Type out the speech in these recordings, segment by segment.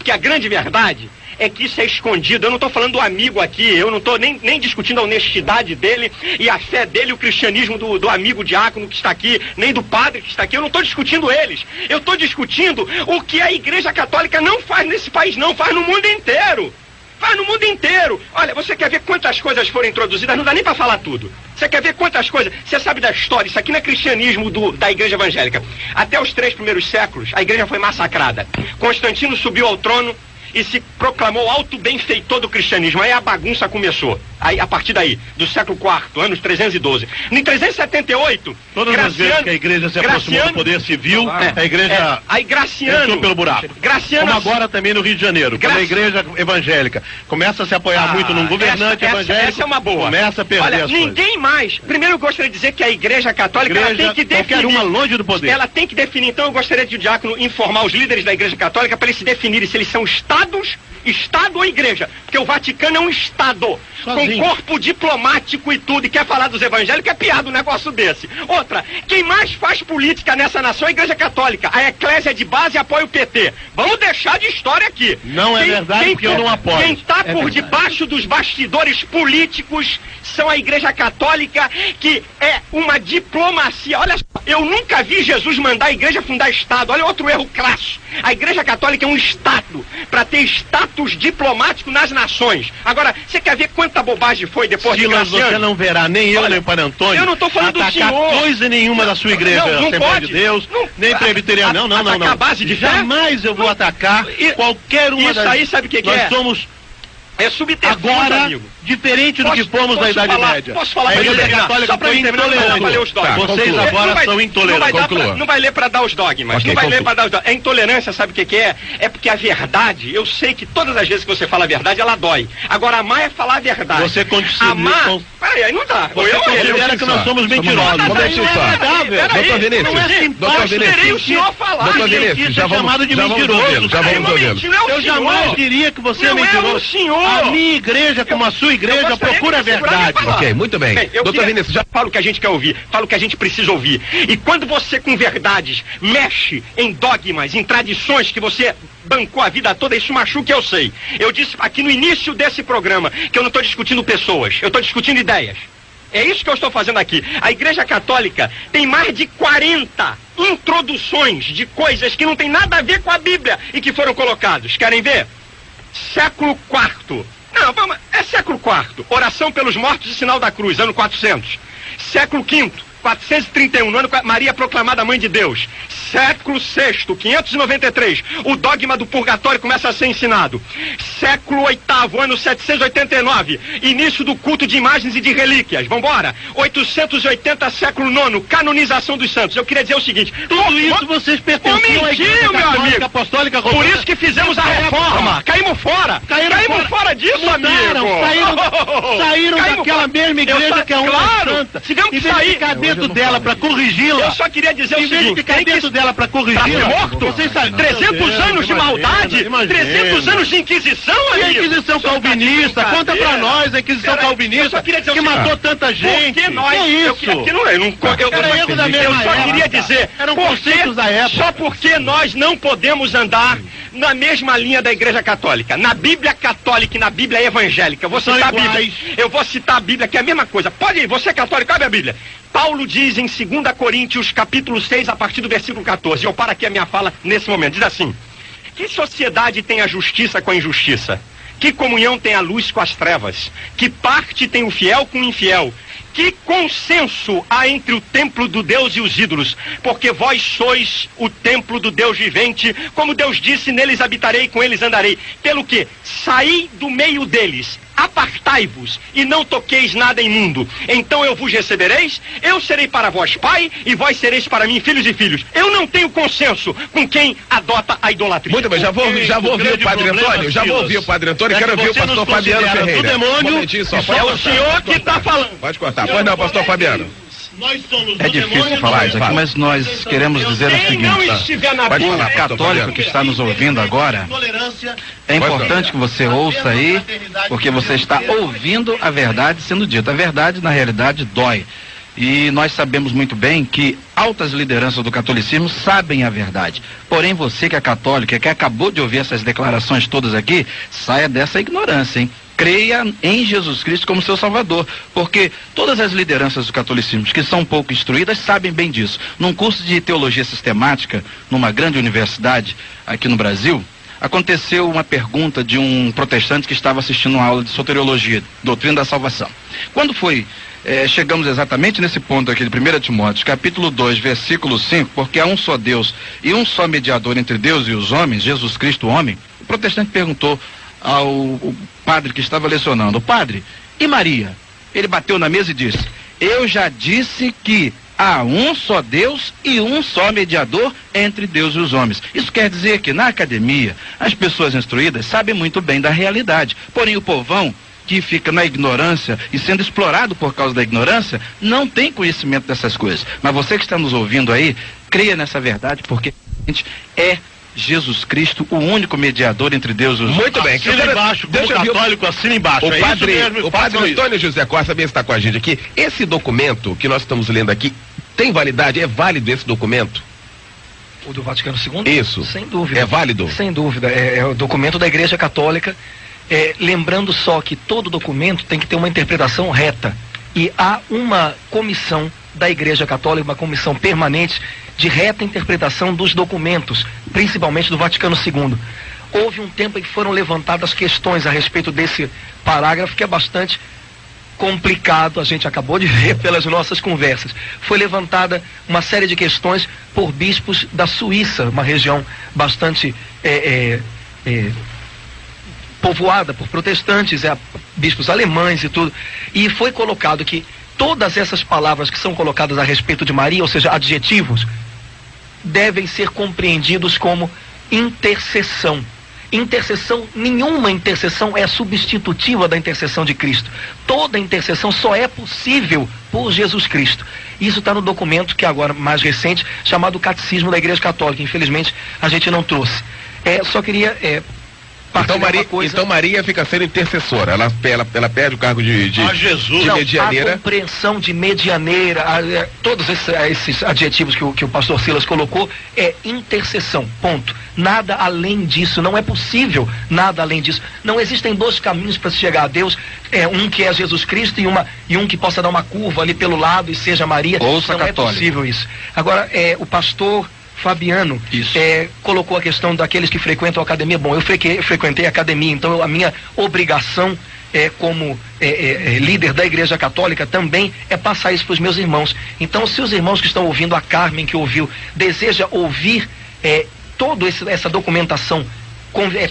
Porque a grande verdade é que isso é escondido. Eu não estou falando do amigo aqui, eu não estou nem discutindo a honestidade dele e a fé dele, o cristianismo do amigo diácono que está aqui, nem do padre que está aqui. Eu não estou discutindo eles. Eu estou discutindo o que a Igreja Católica não faz nesse país, não faz no mundo inteiro. Faz no mundo inteiro. Olha, você quer ver quantas coisas foram introduzidas? Não dá nem para falar tudo. Você quer ver quantas coisas? Você sabe da história, isso aqui não é cristianismo da Igreja Evangélica. Até os 3 primeiros séculos, a Igreja foi massacrada. Constantino subiu ao trono e se proclamou alto benfeitor do cristianismo. Aí a bagunça começou. Aí, a partir daí, do século IV, anos 312. Em 378, todas as vezes que a igreja se aproximou do poder civil, a igreja aí Graciano entrou pelo buraco. Graciano, como agora também no Rio de Janeiro, quando a igreja evangélica começa a se apoiar muito num governante evangélico, essa é uma boa. Começa a perder as ninguém coisas. Mais. Primeiro eu gostaria de dizer que a Igreja Católica ela tem que definir. Qualquer uma longe do poder. Ela tem que definir. Então eu gostaria de o diácono informar os líderes da Igreja Católica para eles se definirem se eles são estados, Estado ou Igreja. Porque o Vaticano é um Estado. Sozinho. Com corpo diplomático e tudo, e quer falar dos evangélicos, é piada um negócio desse. Outra, quem mais faz política nessa nação é a Igreja Católica. A Eclésia de base apoia o PT. Vamos deixar de história aqui. Não é verdade, porque eu não apoio. Quem está por debaixo dos bastidores políticos são a Igreja Católica, que é uma diplomacia. Olha só, eu nunca vi Jesus mandar a igreja fundar Estado. Olha outro erro crasso. A Igreja Católica é um Estado, para ter status diplomático nas nações. Agora, você quer ver quanta bobagem foi depois de Graciano? Você não verá nem eu, nem o Padre Antônio. Eu não estou falando do senhor. Coisa nenhuma da sua igreja, Assembleia de Deus, nem presbiteriana. Não. A base de fé? Jamais eu vou atacar qualquer uma das... Isso aí sabe o que é? Nós somos... É subterfúgio, agora, amigo. Diferente do que fomos na Idade Média. Posso falar a Igreja Católica foi intolerante. Vocês agora são intolerantes. Não vai ler para dar os dogmas. Não vai ler para dar os dogmas. A intolerância, sabe o que é? É porque a verdade, eu sei que todas as vezes que você fala a verdade, ela dói. Agora, amar é falar a verdade. Você continua... Amar... Peraí, aí não dá. Você considera que nós somos mentirosos. Doutor Vinícius. Doutor Vinícius. O senhor falar. Doutor Vinícius, já vamos chamado de mentiroso. Já vamos ouvindo. Eu jamais diria que você é mentiroso. A minha igreja, como a sua igreja, procura a verdade. Ok, muito bem. Doutor Vinícius, já falo o que a gente quer ouvir, falo o que a gente precisa ouvir. E quando você, com verdades, mexe em dogmas, em tradições que você bancou a vida toda, isso machuca, eu sei. Eu disse aqui no início desse programa que eu não estou discutindo pessoas, eu estou discutindo ideias. É isso que eu estou fazendo aqui. A Igreja Católica tem mais de 40 introduções de coisas que não tem nada a ver com a Bíblia e que foram colocados. Querem ver? Século IV. Não, vamos, é século IV. Oração pelos mortos e sinal da cruz, ano 400. Século V, 431, no ano Maria proclamada Mãe de Deus. Século VI, 593, o dogma do purgatório começa a ser ensinado. Século VIII, ano 789, início do culto de imagens e de relíquias. Vambora. 880, século IX, canonização dos santos. Eu queria dizer o seguinte: tudo isso vocês pertenciam à Igreja Católica Apostólica Romana. Por isso que fizemos a reforma. Caímos fora. Caímos fora disso, amigo. Saíram daquela mesma igreja que é uma santa. Tivemos que sair. Ficar dentro dela para corrigi-la. Eu só queria dizer o seguinte: em vez de ficar dentro dela para corrigi-la, morto. Vocês sabem, 300 anos de maldade, 300 anos de Inquisição, amigo. E a Inquisição calvinista, conta pra nós a Inquisição calvinista que matou tanta gente. Porque nós, que isso? Eu só queria dizer, eram conceitos da época. Só porque nós não podemos andar na mesma linha da Igreja Católica. Na Bíblia católica e na Bíblia evangélica. Eu vou citar a Bíblia. Eu vou citar a Bíblia, que é a mesma coisa. Pode ir, você é católico, abre a Bíblia. Paulo diz em 2 Coríntios, capítulo 6, a partir do versículo 14. Eu paro aqui a minha fala nesse momento. Diz assim: que sociedade tem a justiça com a injustiça? Que comunhão tem a luz com as trevas? Que parte tem o fiel com o infiel? Que consenso há entre o templo do Deus e os ídolos? Porque vós sois o templo do Deus vivente, como Deus disse, neles habitarei, com eles andarei. Pelo que? Saí do meio deles, apartai-vos, e não toqueis nada imundo. Então eu vos recebereis, eu serei para vós pai, e vós sereis para mim filhos e filhos. Eu não tenho consenso com quem adota a idolatria. Muito bem, já vou ouvir o Padre Antônio, quero ouvir o pastor Fabiano Ferreira. É o senhor que está falando. Pode cortar. Pois não, pastor Fabiano. É difícil falar isso aqui, mas nós queremos dizer o seguinte: o católico que está nos ouvindo agora, é importante que você ouça aí, porque você está ouvindo a verdade sendo dita. A verdade, na realidade, dói. E nós sabemos muito bem que altas lideranças do catolicismo sabem a verdade. Porém, você que é católico, que acabou de ouvir essas declarações todas aqui, saia dessa ignorância, hein? Creia em Jesus Cristo como seu Salvador, porque todas as lideranças do catolicismo que são pouco instruídas sabem bem disso. Num curso de teologia sistemática, numa grande universidade aqui no Brasil, aconteceu uma pergunta de um protestante que estava assistindo uma aula de soteriologia, doutrina da salvação. Quando chegamos exatamente nesse ponto aqui de 1 Timóteo, capítulo 2, versículo 5, porque há um só Deus e um só mediador entre Deus e os homens, Jesus Cristo, homem, o protestante perguntou ao padre que estava lecionando: padre, e Maria? Ele bateu na mesa e disse: eu já disse que há um só Deus e um só mediador entre Deus e os homens. Isso quer dizer que na academia as pessoas instruídas sabem muito bem da realidade, porém o povão que fica na ignorância e sendo explorado por causa da ignorância não tem conhecimento dessas coisas. Mas você que está nos ouvindo aí, creia nessa verdade, porque a gente é Jesus Cristo, o único mediador entre Deus e os homens. Muito bem. Assina embaixo, como católico, assina embaixo. O padre Antônio José Costa também está com a gente aqui. Esse documento que nós estamos lendo aqui, tem validade? É válido esse documento? O do Vaticano II? Isso. Sem dúvida. É válido? Sem dúvida. É o documento da Igreja Católica. Lembrando só que todo documento tem que ter uma interpretação reta. E há uma comissão da Igreja Católica, uma comissão permanente de reta interpretação dos documentos, principalmente do Vaticano II. Houve um tempo em que foram levantadas questões a respeito desse parágrafo, que é bastante complicado, a gente acabou de ver pelas nossas conversas. Foi levantada uma série de questões por bispos da Suíça, uma região bastante povoada por protestantes, bispos alemães e tudo, e foi colocado que todas essas palavras que são colocadas a respeito de Maria, ou seja, adjetivos, devem ser compreendidos como intercessão. Nenhuma intercessão é substitutiva da intercessão de Cristo. Toda intercessão só é possível por Jesus Cristo. Isso está no documento que agora, mais recente, chamado Catecismo da Igreja Católica. Infelizmente, a gente não trouxe. Só queria Então Maria fica sendo intercessora, ela perde o cargo de Jesus. De medianeira. A compreensão de medianeira, todos esses adjetivos que o pastor Silas colocou, é intercessão, ponto. Nada além disso, não é possível nada além disso. Não existem dois caminhos para se chegar a Deus, um que é Jesus Cristo e um que possa dar uma curva ali pelo lado e seja Maria. Ouça não católico. É possível isso. Agora, o pastor Fabiano colocou a questão daqueles que frequentam a academia. Bom, eu frequentei a academia, então a minha obrigação como líder da Igreja Católica também é passar isso para os meus irmãos. Então, se os irmãos que estão ouvindo, a Carmen que ouviu, deseja ouvir toda essa documentação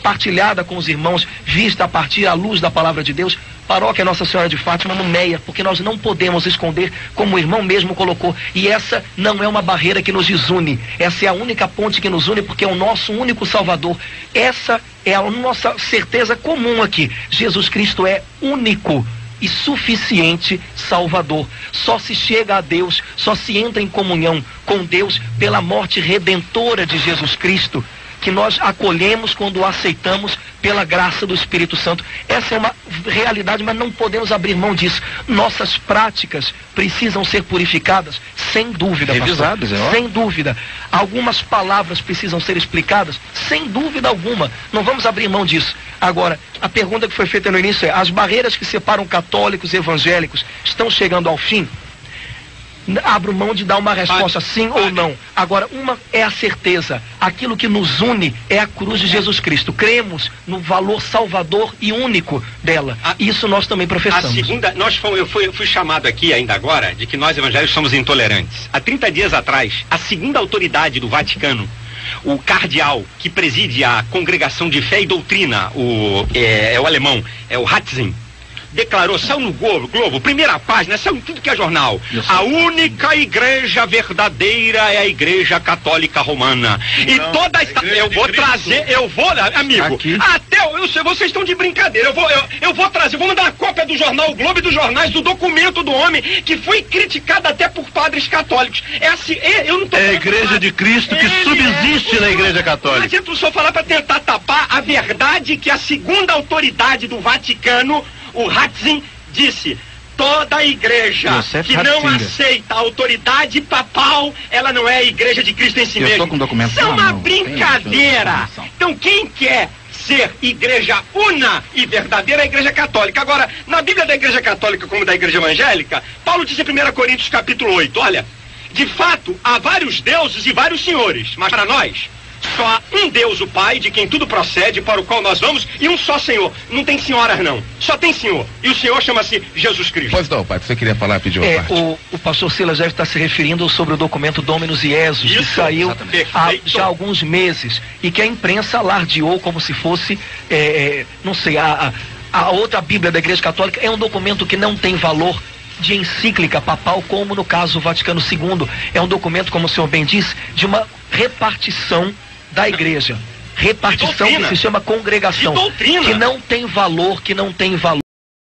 partilhada com os irmãos, vista a partir à luz da palavra de Deus, Paróquia Nossa Senhora de Fátima no Meia, porque nós não podemos esconder, como o irmão mesmo colocou, e essa não é uma barreira que nos desune, essa é a única ponte que nos une, porque é o nosso único Salvador. Essa é a nossa certeza comum aqui. Jesus Cristo é único e suficiente Salvador. Só se chega a Deus, só se entra em comunhão com Deus pela morte redentora de Jesus Cristo, que nós acolhemos quando o aceitamos pela graça do Espírito Santo. Essa é uma realidade, mas não podemos abrir mão disso. Nossas práticas precisam ser purificadas, sem dúvida, revisadas, sem dúvida. Algumas palavras precisam ser explicadas, sem dúvida alguma. Não vamos abrir mão disso. Agora, a pergunta que foi feita no início as barreiras que separam católicos e evangélicos estão chegando ao fim? Abro mão de dar uma resposta sim ou não. Agora, uma é a certeza. Aquilo que nos une é a cruz de Jesus Cristo. Cremos no valor salvador e único dela. Isso nós também professamos. A segunda, eu fui chamado aqui ainda agora de que nós evangélicos somos intolerantes. Há 30 dias atrás, a segunda autoridade do Vaticano, o cardeal que preside a Congregação de Fé e Doutrina, o alemão, o Ratzinger, declarou, saiu no Globo, primeira página, saiu em tudo que é jornal. A única igreja verdadeira é a Igreja Católica Romana. Não, e toda esta... Eu vou trazer, amigo, aqui. Vocês estão de brincadeira. Eu vou trazer, vou mandar uma cópia do jornal O Globo e dos jornais do documento do homem que foi criticado até por padres católicos. Eu não tô a Igreja de Cristo que subsiste na Igreja Católica. Não adianta o senhor falar para tentar tapar a verdade que a segunda autoridade do Vaticano, o Ratzinger, disse: Toda igreja que não aceita a autoridade papal, ela não é a igreja de Cristo em si mesma. Isso é uma brincadeira. Então quem quer ser igreja una e verdadeira é a igreja católica. Agora, na Bíblia da igreja católica como da igreja evangélica, Paulo diz em 1 Coríntios capítulo 8, olha, de fato, há vários deuses e vários senhores, mas para nós, só há um Deus, o Pai, de quem tudo procede, para o qual nós vamos, e um só Senhor. Não tem senhoras, não. Só tem Senhor. E o Senhor chama-se Jesus Cristo. Pois não, pai, você queria falar, pediu uma parte. O pastor Silas deve estar se referindo sobre o documento Dominus Jesus, que saiu há já alguns meses, e que a imprensa alardeou como se fosse, não sei, a outra Bíblia da Igreja Católica. É um documento que não tem valor de encíclica papal, como no caso Vaticano II. É um documento, como o senhor bem disse, de uma repartição da igreja. Repartição que se chama congregação. Que não tem valor,